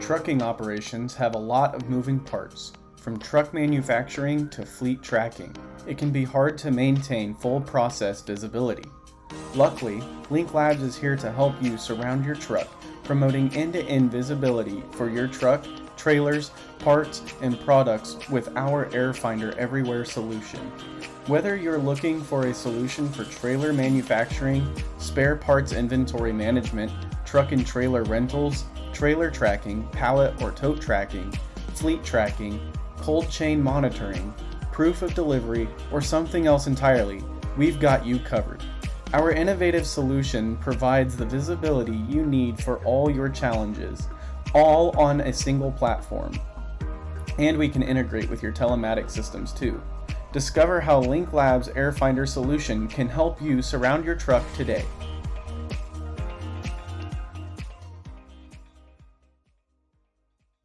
Trucking operations have a lot of moving parts, from truck manufacturing to fleet tracking. It can be hard to maintain full process visibility. Luckily, Link Labs is here to help you surround your truck, promoting end-to-end visibility for your truck, trailers, parts, and products with our AirFinder Everywhere solution. Whether you're looking for a solution for trailer manufacturing, spare parts inventory management, truck and trailer rentals, trailer tracking, pallet or tote tracking, fleet tracking, cold chain monitoring, proof of delivery, or something else entirely, we've got you covered. Our innovative solution provides the visibility you need for all your challenges, all on a single platform. And we can integrate with your telematics systems too. Discover how Link Labs AirFinder solution can help you surround your truck today.